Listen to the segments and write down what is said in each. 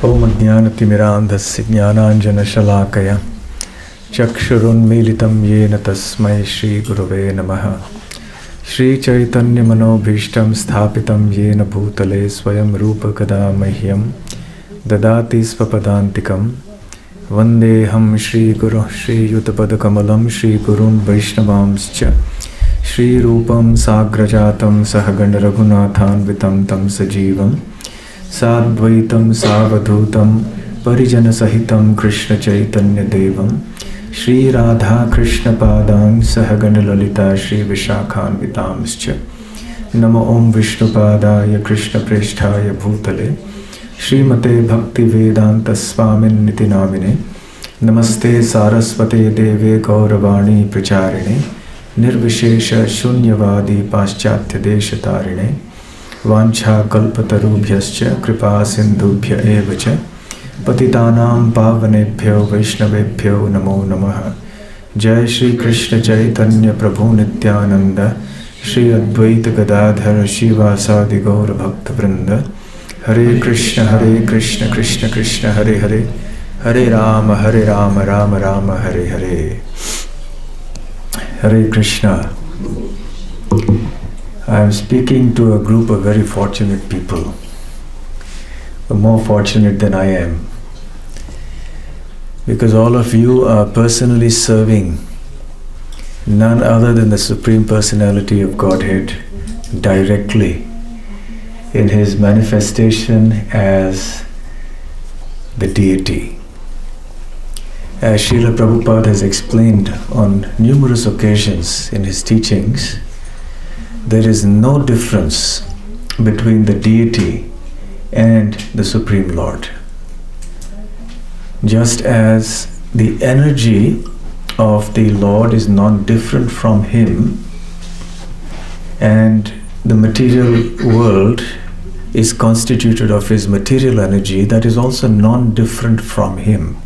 Om Jnanatimirandhasya Jnananjanashalakaya Chakshurunmilitam Yena Tasmai Shri Gurave Namaha Shri Chaitanya Manobhishtam Sthapitam Yena Bhutale Swayam Rupa Kada Mahyam Dadati Svapadantikam Vandeham Shri Guru Shri Yutapadakamalam Shri Gurun Vaishnavamscha Shri Rupam Sagrajatam Sahagana Raghunathan Vitam Tam Sajivam Sadvaitam Savadhutam Parijana Sahitam Krishna Chaitanya Devam Shri Radha Krishna Padang Sahagana Lalita Shri Vishakhan Vitamscha Namo Om Vishnu Padaya Krishna Presthaya Bhutale Srimate Bhakti Vedanta Swamin Niti Namine Namaste Saraswate Deve Gauravani Pracharine Nirvishesha Shunyavadi Paschatya Deshatarine Vancha Kalpatarubhyascha Kripa Sindhubhya Evacha Patitanam Pavanebhyo Vaishnavebhyo Namo Namaha Jai Shri Krishna Chaitanya Prabhu Nityananda Shri Advaita Gadadhara Shivasadi Gaura Bhakta Vrinda Hare Krishna Krishna Krishna Hare Hare Hare Rama Rama Rama Hare Hare Hare Krishna. I am speaking to a group of very fortunate people, more fortunate than I am, because all of you are personally serving none other than the Supreme Personality of Godhead directly in His manifestation as the Deity. As Srila Prabhupada has explained on numerous occasions in his teachings, there is no difference between the Deity and the Supreme Lord. Just as the energy of the Lord is non-different from Him, and the material world is constituted of His material energy that is also non-different from Him.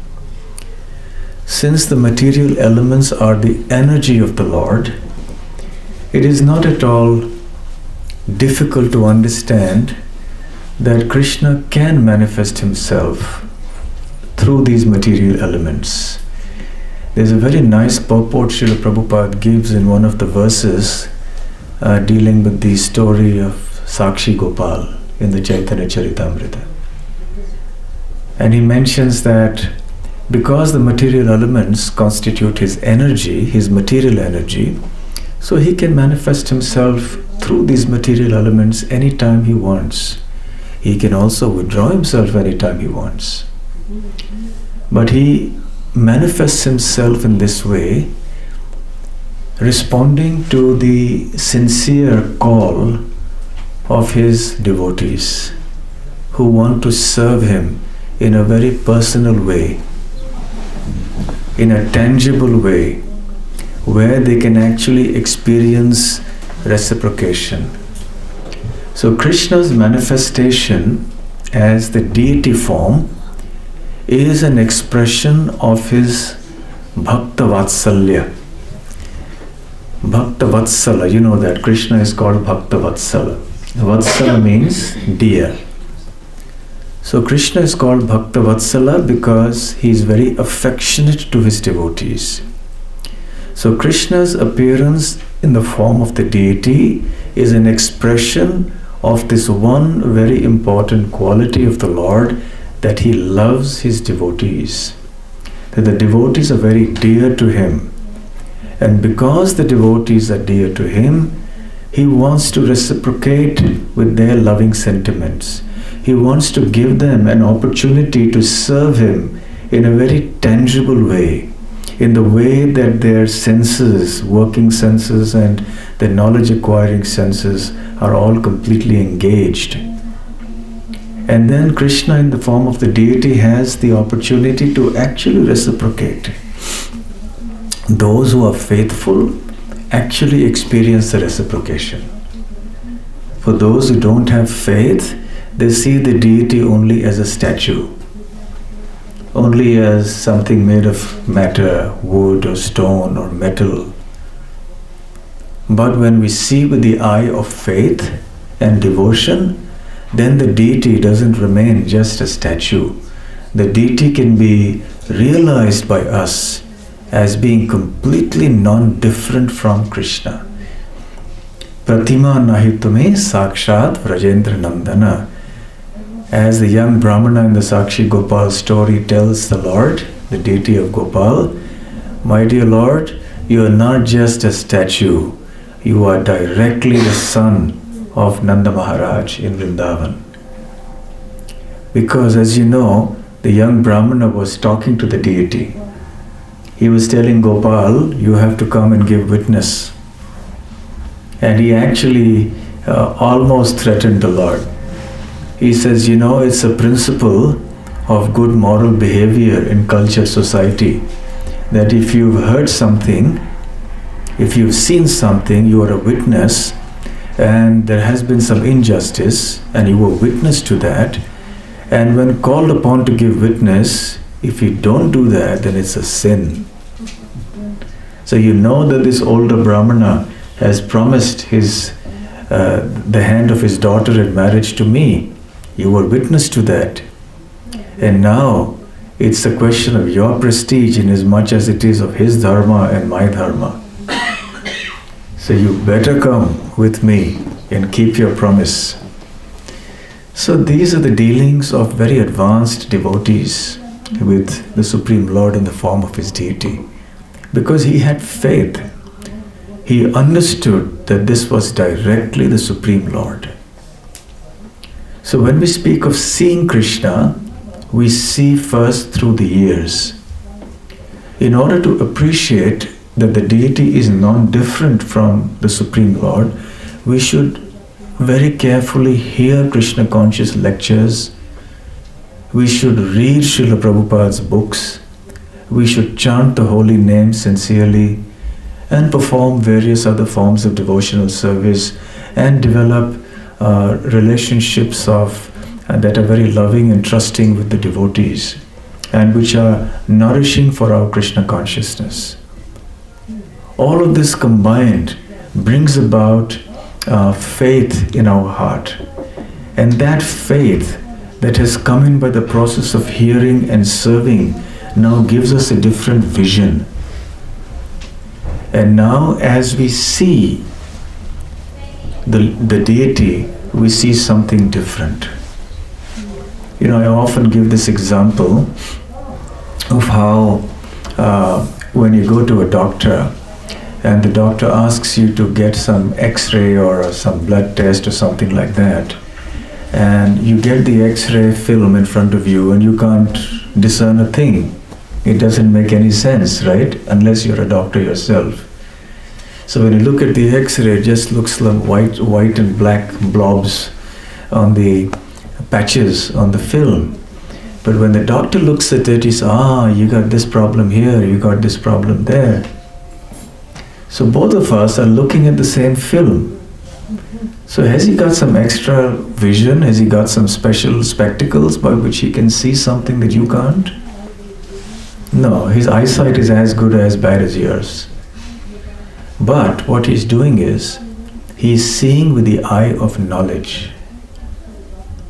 Since the material elements are the energy of the Lord, it is not at all difficult to understand that Krishna can manifest Himself through these material elements. There's a very nice purport Srila Prabhupada gives in one of the verses dealing with the story of Sakshi Gopal in the Chaitanya Charitamrita. And he mentions that because the material elements constitute His energy, His material energy, so He can manifest Himself through these material elements anytime He wants. He can also withdraw Himself anytime He wants. But He manifests Himself in this way, responding to the sincere call of His devotees who want to serve Him in a very personal way, in a tangible way, where they can actually experience reciprocation. So Krishna's manifestation as the Deity form is an expression of His Bhakta Vatsalya. Bhakta Vatsala, you know that Krishna is called Bhakta Vatsala. Vatsala means dear. So Krishna is called Bhakta Vatsala because he is very affectionate to his devotees. So Krishna's appearance in the form of the Deity is an expression of this one very important quality of the Lord, that He loves His devotees, that the devotees are very dear to Him. And because the devotees are dear to Him, He wants to reciprocate with their loving sentiments. He wants to give them an opportunity to serve Him in a very tangible way, in the way that their senses, working senses and their knowledge acquiring senses are all completely engaged. And then Krishna in the form of the Deity has the opportunity to actually reciprocate. Those who are faithful actually experience the reciprocation. For those who don't have faith, they see the Deity only as a statue, only as something made of matter, wood or stone or metal. But when we see with the eye of faith and devotion, then the deity doesn't remain just a statue. The deity can be realized by us as being completely non-different from Krishna. Pratima nahi tume sakshat Vrajendra Nandana. As the young Brahmana in the Sakshi Gopal story tells the Lord, the deity of Gopal, my dear Lord, you are not just a statue, you are directly the son of Nanda Maharaj in Vrindavan. Because as you know, the young Brahmana was talking to the deity. He was telling Gopal, you have to come and give witness. And he actually almost threatened the Lord. He says, it's a principle of good moral behavior in culture, society, that if you've heard something, if you've seen something, you are a witness, and there has been some injustice, and you were witness to that, and when called upon to give witness, if you don't do that, then it's a sin. So you know that this older Brahmana has promised the hand of his daughter in marriage to me. You were witness to that. And now it's a question of your prestige in as much as it is of his dharma and my dharma. So you better come with me and keep your promise. So these are the dealings of very advanced devotees with the Supreme Lord in the form of his deity. Because he had faith. He understood that this was directly the Supreme Lord. So when we speak of seeing Krishna, we see first through the ears. In order to appreciate that the deity is non-different from the Supreme Lord, we should very carefully hear Krishna conscious lectures. We should read Srila Prabhupada's books. We should chant the holy name sincerely and perform various other forms of devotional service and develop relationships that are very loving and trusting with the devotees and which are nourishing for our Krishna consciousness. All of this combined brings about faith in our heart. And that faith that has come in by the process of hearing and serving now gives us a different vision. And now as we see the deity, we see something different. I often give this example of how when you go to a doctor and the doctor asks you to get some x-ray or some blood test or something like that, and you get the x-ray film in front of you and you can't discern a thing. It doesn't make any sense, right? Unless you're a doctor yourself. So when you look at the x-ray, it just looks like white and black blobs on the patches on the film. But when the doctor looks at it, he says, you got this problem here, you got this problem there. So both of us are looking at the same film. So has he got some extra vision? Has he got some special spectacles by which he can see something that you can't? No, his eyesight is as good or as bad as yours. But what he's doing is, he's seeing with the eye of knowledge.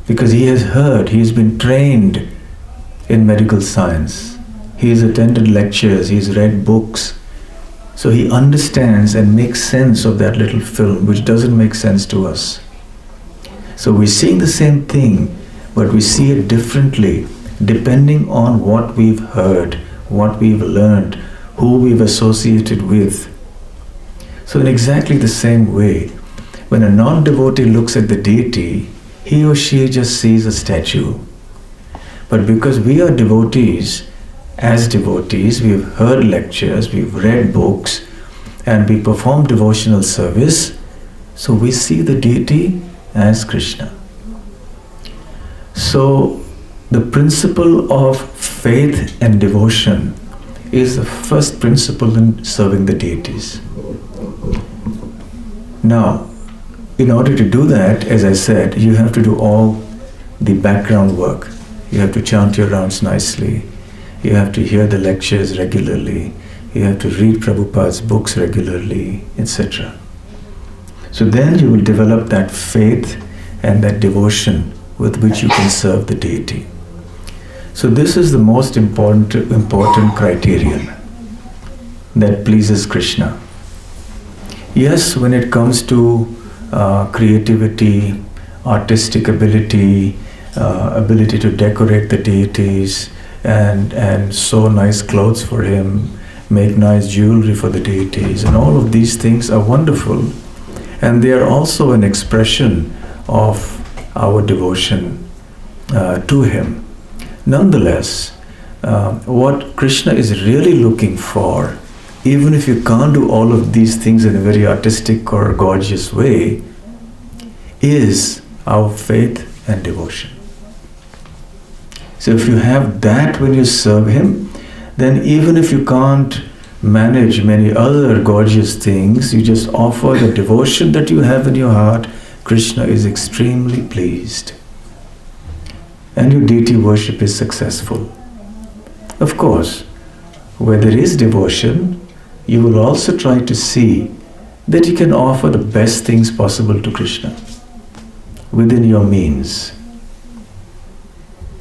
Because he has heard, he's been trained in medical science. He's attended lectures, he's read books. So he understands and makes sense of that little film, which doesn't make sense to us. So we're seeing the same thing, but we see it differently, depending on what we've heard, what we've learned, who we've associated with. So in exactly the same way, when a non-devotee looks at the deity, he or she just sees a statue. But because we are devotees, as devotees, we've heard lectures, we've read books, and we perform devotional service, so we see the deity as Krishna. So the principle of faith and devotion is the first principle in serving the deities. Now, in order to do that, as I said, you have to do all the background work. You have to chant your rounds nicely. You have to hear the lectures regularly. You have to read Prabhupada's books regularly, etc. So then you will develop that faith and that devotion with which you can serve the deity. So this is the most important criterion that pleases Krishna. Yes, when it comes to creativity, artistic ability, ability to decorate the deities and sew nice clothes for him, make nice jewelry for the deities, and all of these things are wonderful, and they are also an expression of our devotion to him. Nonetheless, what Krishna is really looking for, even if you can't do all of these things in a very artistic or gorgeous way, is our faith and devotion. So if you have that when you serve him, then even if you can't manage many other gorgeous things, you just offer the devotion that you have in your heart, Krishna is extremely pleased. And your deity worship is successful. Of course, where there is devotion, you will also try to see that you can offer the best things possible to Krishna within your means.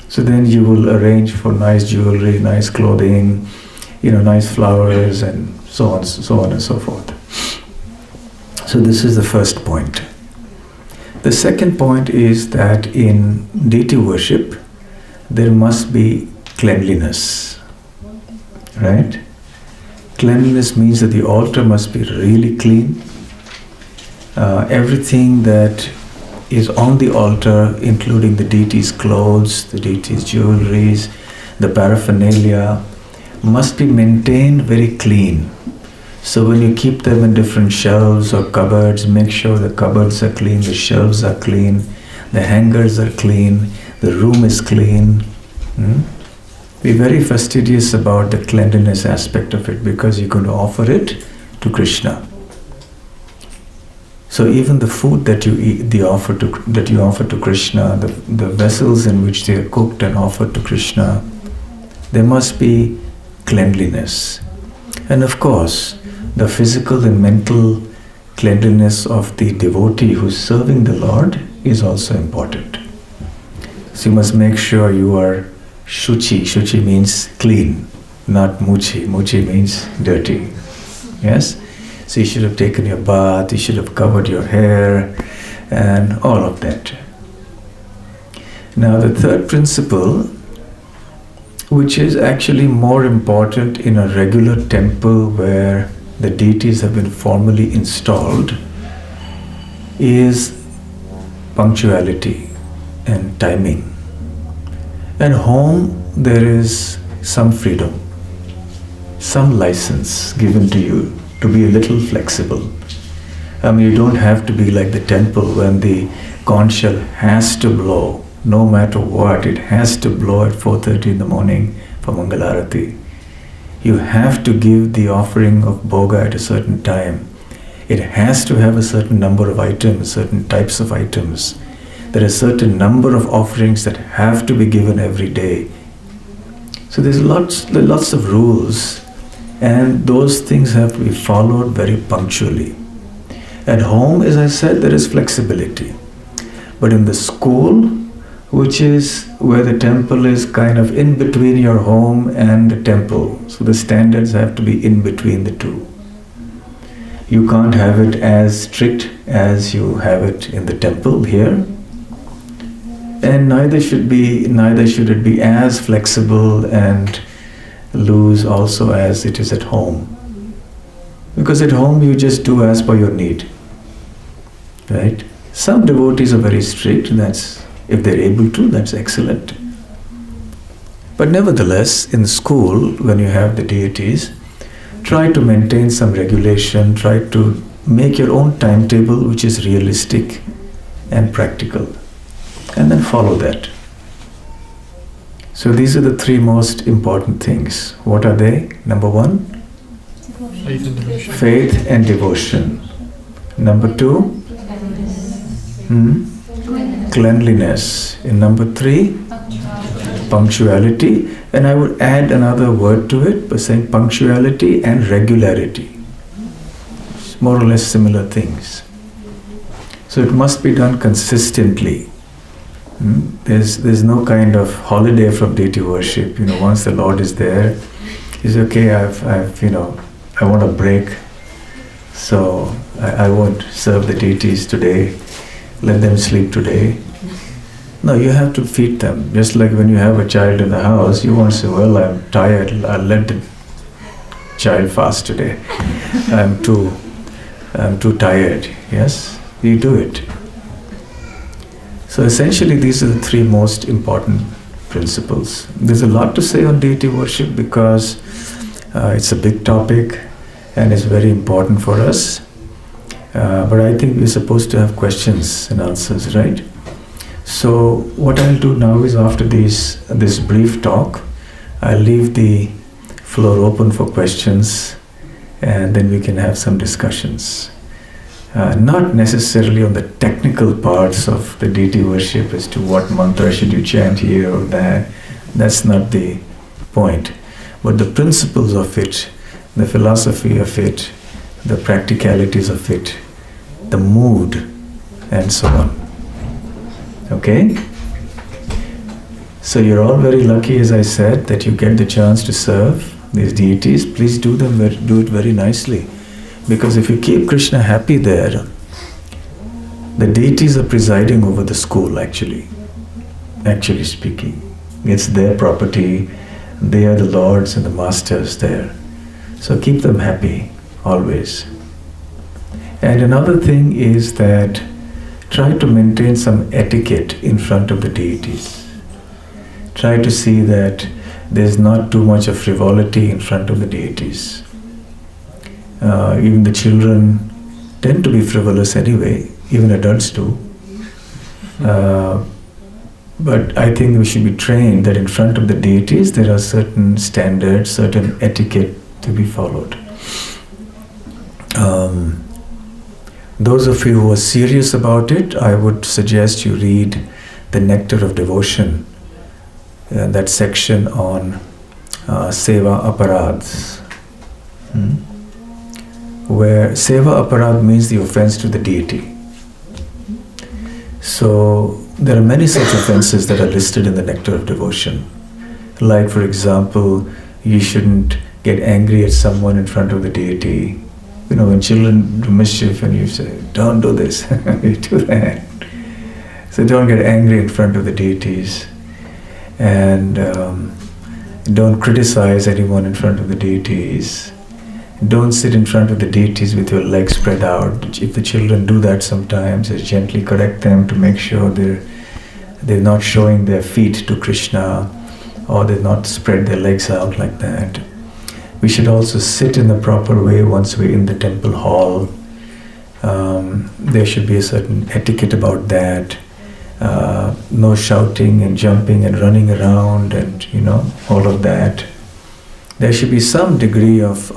So then you will arrange for nice jewelry, nice clothing, nice flowers, and so on and so forth. So this is the first point. The second point is that in deity worship, there must be cleanliness, right? Cleanliness means that the altar must be really clean. Everything that is on the altar, including the deity's clothes, the deity's jewelries, the paraphernalia, must be maintained very clean. So when you keep them in different shelves or cupboards, make sure the cupboards are clean, the shelves are clean, the hangers are clean, the room is clean. Be very fastidious about the cleanliness aspect of it, because you're going to offer it to Krishna. So even the food that you eat, that you offer to Krishna, the vessels in which they are cooked and offered to Krishna, there must be cleanliness. And of course, the physical and mental cleanliness of the devotee who's serving the Lord is also important. So you must make sure you are shuchi. Shuchi means clean, not muchi. Muchi means dirty. Yes? So you should have taken your bath, you should have covered your hair, and all of that. Now the third principle, which is actually more important in a regular temple where the deities have been formally installed, is punctuality and timing. At home, there is some freedom, some license given to you to be a little flexible. You don't have to be like the temple when the conch shell has to blow. No matter what, it has to blow at 4:30 in the morning for Mangalarati. You have to give the offering of bhoga at a certain time. It has to have a certain number of items, certain types of items. There are a certain number of offerings that have to be given every day. So there's lots of rules, and those things have to be followed very punctually. At home, as I said, there is flexibility. But in the school, which is where the temple is kind of in between your home and the temple, so the standards have to be in between the two. You can't have it as strict as you have it in the temple here, and neither should it be as flexible and loose also as it is at home. Because at home you just do as per your need, right? Some devotees are very strict, that's, if they're able to, that's excellent. But nevertheless, in school, when you have the deities, try to maintain some regulation, try to make your own timetable which is realistic and practical, and then follow that. So these are the three most important things. What are they? Number one, faith and devotion. Number two, cleanliness. And number three, punctuality. And I would add another word to it by saying punctuality and regularity. More or less similar things. So it must be done consistently. There's no kind of holiday from deity worship. Once the Lord is there, He's okay. I want a break, so I won't serve the deities today. Let them sleep today. No, you have to feed them. Just like when you have a child in the house, you won't say, "Well, I'm tired. I'll let the child fast today. I'm too tired." Yes, you do it. So essentially, these are the three most important principles. There's a lot to say on deity worship because it's a big topic and it's very important for us. But I think we're supposed to have questions and answers, right? So what I'll do now is, after this brief talk, I'll leave the floor open for questions, and then we can have some discussions. Not necessarily on the technical parts of the deity worship as to what mantra should you chant here or that. That's not the point. But the principles of it, the philosophy of it, the practicalities of it, the mood, and so on. Okay? So you're all very lucky, as I said, that you get the chance to serve these deities. Please do it very nicely. Because if you keep Krishna happy there, the deities are presiding over the school, actually speaking. It's their property. They are the lords and the masters there. So keep them happy, always. And another thing is that try to maintain some etiquette in front of the deities. Try to see that there's not too much of frivolity in front of the deities. Even the children tend to be frivolous anyway, even adults do. But I think we should be trained that in front of the deities there are certain standards, certain etiquette to be followed. Those of you who are serious about it, I would suggest you read the Nectar of Devotion, that section on Seva Aparadhs. Where Seva Aparadh means the offense to the deity. So there are many such offenses that are listed in the Nectar of Devotion. Like, for example, you shouldn't get angry at someone in front of the deity. When children do mischief and you say, "Don't do this," you do that. So don't get angry in front of the deities. And don't criticize anyone in front of the deities. Don't sit in front of the deities with your legs spread out. If the children do that sometimes, just gently correct them to make sure they're not showing their feet to Krishna, or they've not spread their legs out like that. We should also sit in the proper way once we're in the temple hall. There should be a certain etiquette about that. No shouting and jumping and running around and all of that. There should be some degree of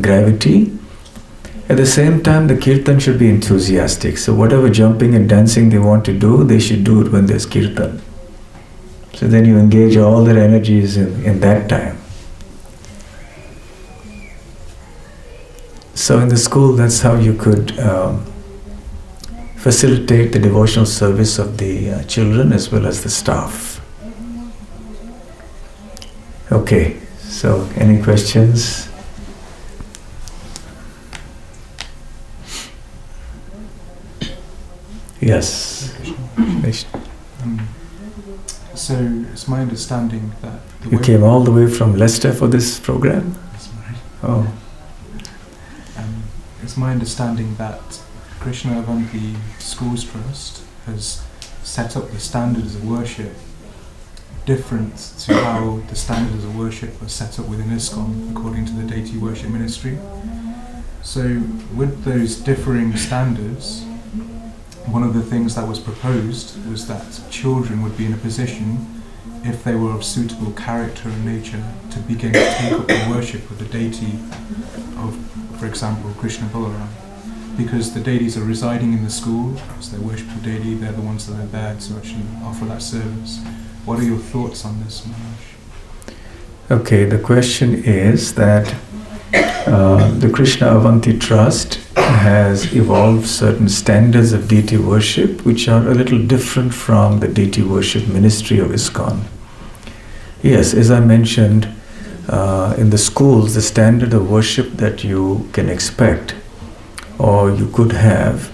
gravity. At the same time, the kirtan should be enthusiastic. So whatever jumping and dancing they want to do, they should do it when there's kirtan. So then you engage all their energies in that time. So in the school, that's how you could facilitate the devotional service of the children as well as the staff. Okay, so any questions? Yes. So it's my understanding that you came all the way from Leicester for this program? That's right. Oh. It's my understanding that Krishna Avanti Schools Trust has set up the standards of worship different to how the standards of worship are set up within ISKCON according to the Deity Worship Ministry. So with those differing standards, one of the things that was proposed was that children would be in a position, if they were of suitable character and nature, to begin to take up the worship of the deity of, for example, Krishna Balaram. Because the deities are residing in the school, as they worship the deity, they're the ones that are there to actually offer that service. What are your thoughts on this, Maharaj? Okay, the question is that the Krishna Avanti Trust has evolved certain standards of deity worship which are a little different from the deity worship ministry of ISKCON. Yes, as I mentioned, in the schools, the standard of worship that you can expect or you could have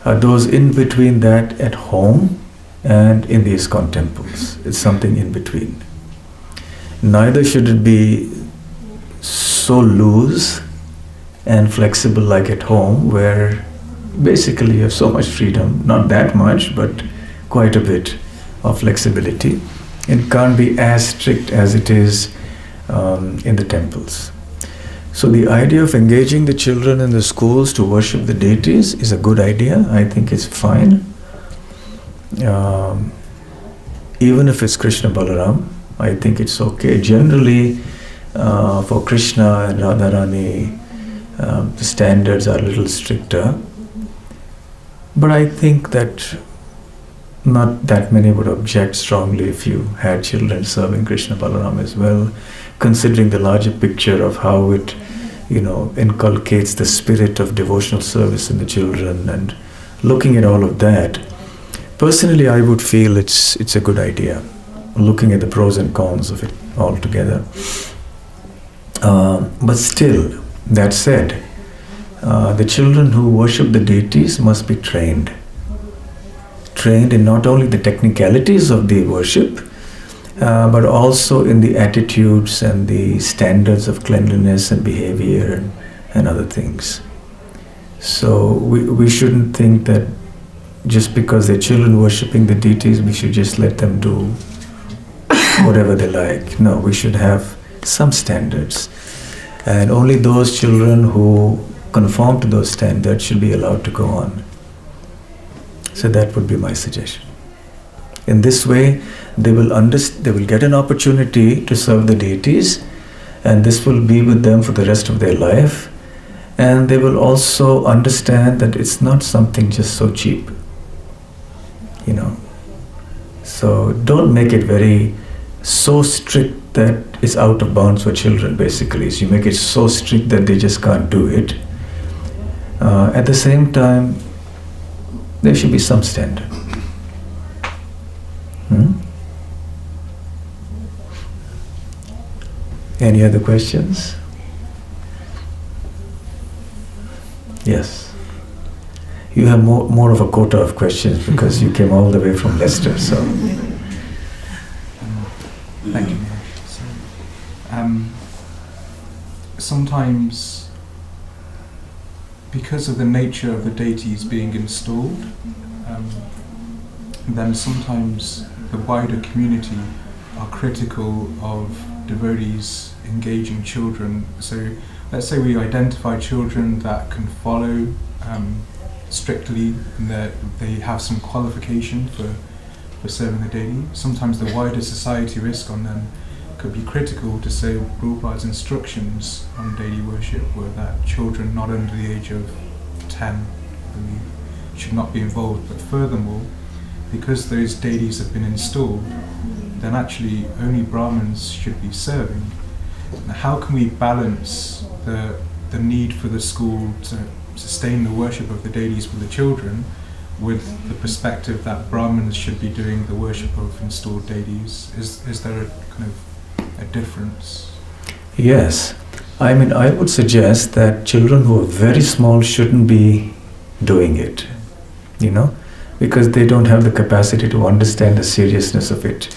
are those in between that at home and in the ISKCON temples. It's something in between. Neither should it be so loose and flexible like at home, where basically you have so much freedom, not that much, but quite a bit of flexibility. It can't be as strict as it is in the temples. So the idea of engaging the children in the schools to worship the deities is a good idea. I think it's fine. Even if it's Krishna Balaram, I think it's okay. Generally, for Krishna and Radharani, the standards are a little stricter. But I think that not that many would object strongly if you had children serving Krishna Balaram as well, considering the larger picture of how it, inculcates the spirit of devotional service in the children, and looking at all of that. Personally, I would feel it's a good idea, looking at the pros and cons of it all together. But still, that said, the children who worship the deities must be trained in not only the technicalities of the worship, but also in the attitudes and the standards of cleanliness and behavior and other things. So we shouldn't think that just because they're children worshipping the deities, we should just let them do whatever they like. No, we should have some standards. And only those children who conform to those standards should be allowed to go on. So that would be my suggestion. In this way, they will get an opportunity to serve the deities, and this will be with them for the rest of their life. And they will also understand that it's not something just so cheap. So don't make it so strict that it's out of bounds for children, basically. So you make it so strict that they just can't do it. At the same time, there should be some standard. Any other questions? Yes. You have more of a quota of questions because you came all the way from Leicester, so. Thank you. Sometimes, because of the nature of the deities being installed, then sometimes the wider community are critical of devotees engaging children. So let's say we identify children that can follow strictly, and that they have some qualification for serving the deity. Sometimes the wider society of ISKCON then could be critical to say Prabhupada's instructions on deity worship were that children not under the age of 10, I believe, should not be involved. But furthermore, because those deities have been installed, then actually only Brahmins should be serving. Now, how can we balance the need for the school to sustain the worship of the deities with the children with the perspective that Brahmins should be doing the worship of installed deities? Is there a kind of a difference? Yes. I would suggest that children who are very small shouldn't be doing it, because they don't have the capacity to understand the seriousness of it.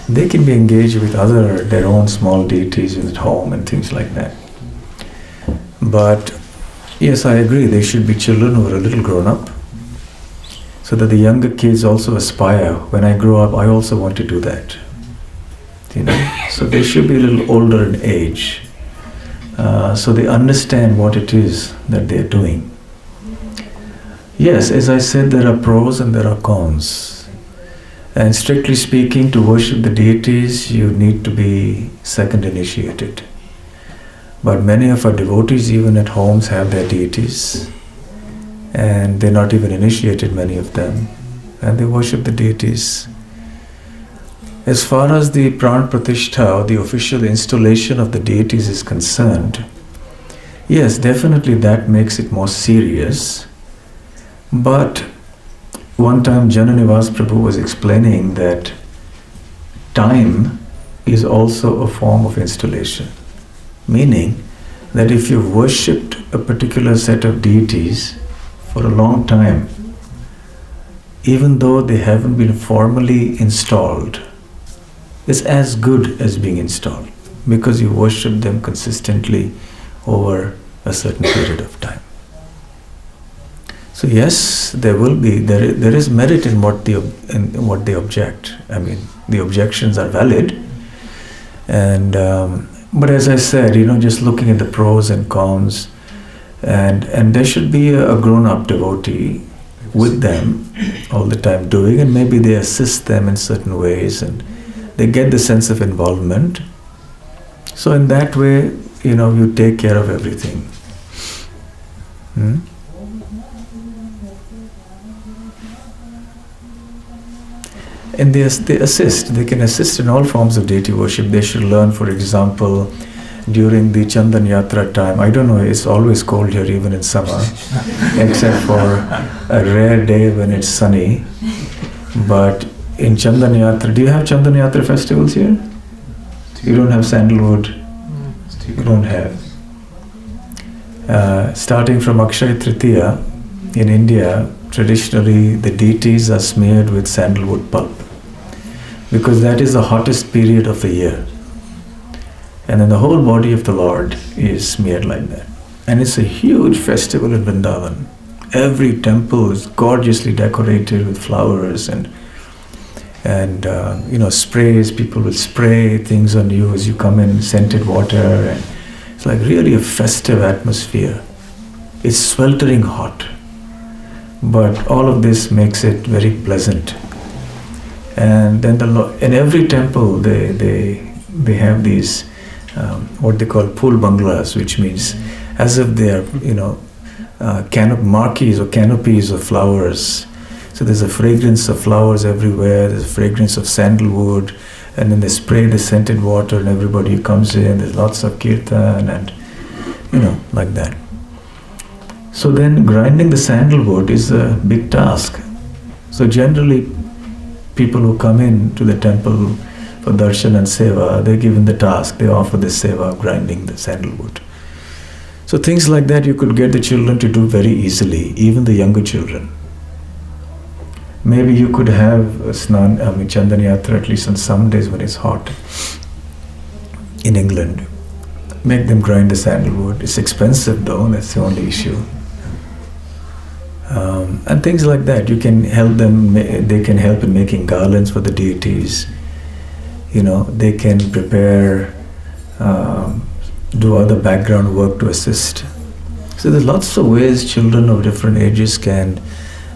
They can be engaged with their own small deities at home and things like that. But yes, I agree, they should be children who are a little grown up, so that the younger kids also aspire, when I grow up, I also want to do that. So they should be a little older in age, so they understand what it is that they're doing. Yes, as I said, there are pros and there are cons. And strictly speaking, to worship the deities, you need to be second initiated. But many of our devotees, even at homes, have their deities. And they're not even initiated, many of them. And they worship the deities. As far as the Pran Pratishtha, or the official installation of the deities is concerned, Yes, definitely that makes it more serious. But one time Jananivas Prabhu was explaining that time is also a form of installation. Meaning that if you've worshipped a particular set of deities for a long time, even though they haven't been formally installed, it's as good as being installed because you worship them consistently over a certain period of time. So yes, there is merit in what they object. I mean, the objections are valid, and but as I said, just looking at the pros and cons, and there should be a grown-up devotee with them all the time doing, and maybe they assist them in certain ways, and they get the sense of involvement. So in that way, you take care of everything. And they assist. They can assist in all forms of deity worship. They should learn, for example, during the Chandan Yatra time. I don't know, it's always cold here even in summer, except for a rare day when it's sunny. But in Chandan Yatra, do you have Chandan Yatra festivals here? You don't have sandalwood? You don't have. Starting from Akshaya Tritiya in India, traditionally the deities are smeared with sandalwood pulp because that is the hottest period of the year. And then the whole body of the Lord is smeared like that. And it's a huge festival in Vrindavan. Every temple is gorgeously decorated with flowers and sprays. People will spray things on you as you come in, scented water, and it's like really a festive atmosphere. It's sweltering hot, but all of this makes it very pleasant. And then in every temple they have these what they call pool bungalows, which means as if they are marquees or canopies of flowers. So there's a fragrance of flowers everywhere, there's a fragrance of sandalwood, and then they spray the scented water and everybody comes in, there's lots of kirtan and like that. So then grinding the sandalwood is a big task. So generally people who come in to the temple for darshan and seva, they're given the task, they offer the seva of grinding the sandalwood. So things like that you could get the children to do very easily, even the younger children. Maybe you could have Chandan Yatra at least on some days when it's hot in England. Make them grind the sandalwood. It's expensive though, that's the only issue. And things like that. You can help them, they can help in making garlands for the deities. They can prepare, do other background work to assist. So there's lots of ways children of different ages can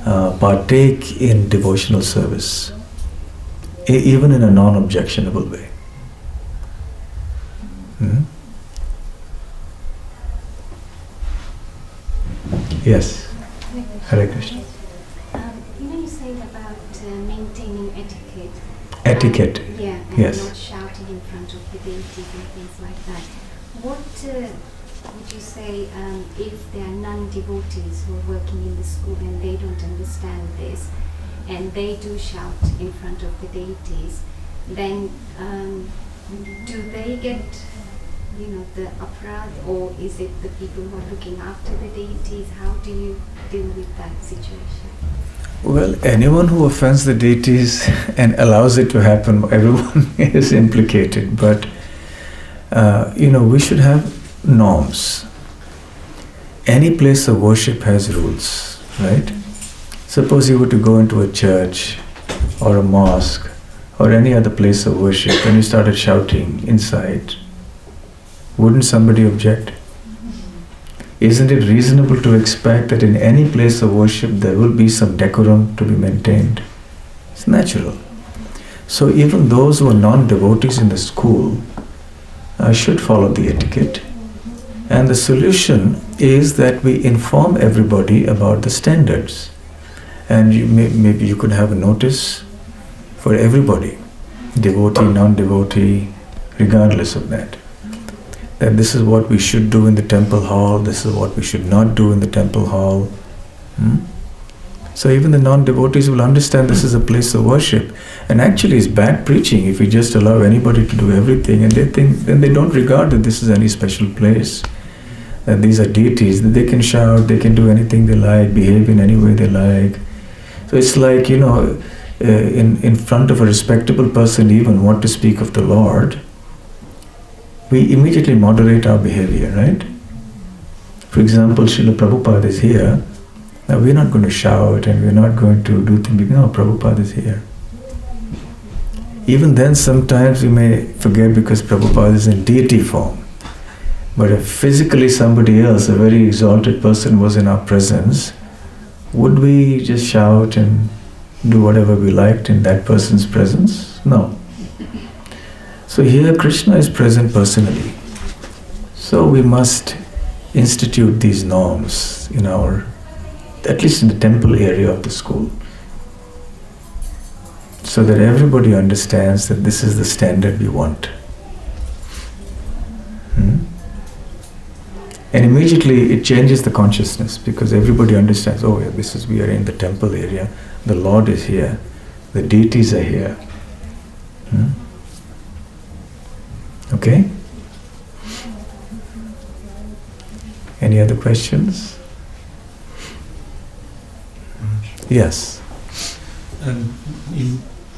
partake in devotional service, even in a non-objectionable way. Yes. Hare Krishna. You saying about maintaining etiquette. Etiquette. Yeah, and Yes. not shouting in front of the deities and things like that. What would you say if there are non-devotees who are working in the school and they don't understand this and they do shout in front of the deities, then do they get the aparad, or is it the people who are looking after the deities? How do you deal with that situation? Well, anyone who offends the deities and allows it to happen, everyone is implicated. But, we should have norms. Any place of worship has rules, right? Suppose you were to go into a church or a mosque or any other place of worship and you started shouting inside. Wouldn't somebody object? Isn't it reasonable to expect that in any place of worship there will be some decorum to be maintained? It's natural. So even those who are non-devotees in the school should follow the etiquette. And the solution is that we inform everybody about the standards. And maybe you could have a notice for everybody, devotee, non-devotee, regardless of that. that this is what we should do in the temple hall, this is what we should not do in the temple hall. So even the non-devotees will understand this is a place of worship. And actually it's bad preaching if we just allow anybody to do everything, and they think, then they don't regard that this is any special place, that these are deities, that they can shout, they can do anything they like, behave in any way they like. So it's like, in front of a respectable person even, what to speak of the Lord, we immediately moderate our behavior, right? For example, Srila Prabhupada is here. Now we're not going to shout and we're not going to do things. No, Prabhupada is here. Even then sometimes we may forget because Prabhupada is in deity form. But if physically somebody else, a very exalted person, was in our presence, would we just shout and do whatever we liked in that person's presence? No. So here Krishna is present personally. So we must institute these norms in our, at least in the temple area of the school, so that everybody understands that this is the standard we want. And immediately it changes the consciousness, because everybody understands, oh yeah, we are in the temple area, the Lord is here, the deities are here. Okay? Any other questions? Yes.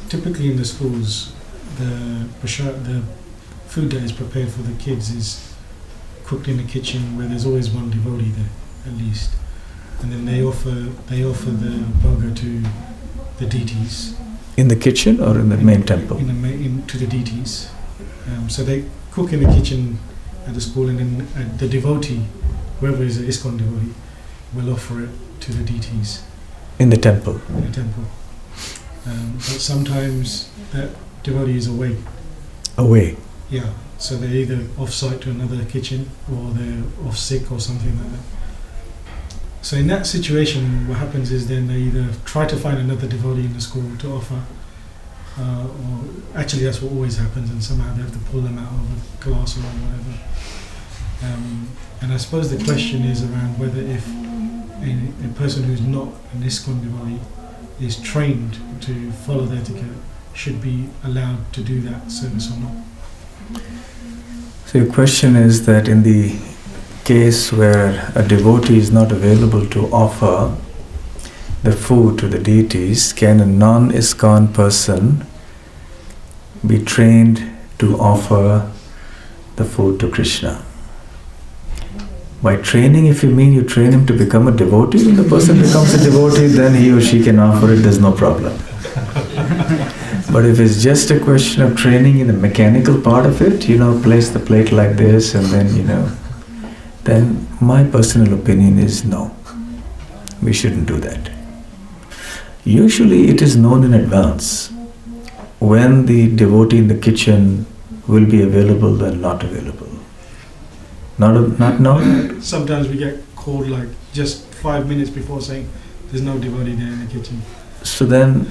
Typically in the schools, the food that is prepared for the kids is cooked in the kitchen, where there's always one devotee there, at least, and then they offer the bhoga to the deities. In the kitchen or in the main temple? To the deities. So they cook in the kitchen at the school, and then the devotee, whoever is an ISKCON devotee, will offer it to the deities. In the temple? In the temple. But sometimes that devotee is away. Away? Yeah. So they're either off-site to another kitchen, or they're off-sick or something like that. So in that situation, what happens is then they either try to find another devotee in the school to offer, or actually that's what always happens, and somehow they have to pull them out of a class or whatever. And I suppose the question is around whether if a person who's not an ISKCON devotee is trained to follow the etiquette, should be allowed to do that service or not. So your question is that in the case where a devotee is not available to offer the food to the deities, can a non-ISKCON person be trained to offer the food to Krishna? By training, if you mean you train him to become a devotee, when the person becomes a devotee, then he or she can offer it, there's no problem. But if it's just a question of training in the mechanical part of it, place the plate like this and then, then my personal opinion is no. We shouldn't do that. Usually it is known in advance when the devotee in the kitchen will be available and not available. Not known? Sometimes we get called like just 5 minutes before, saying there's no devotee there in the kitchen. So then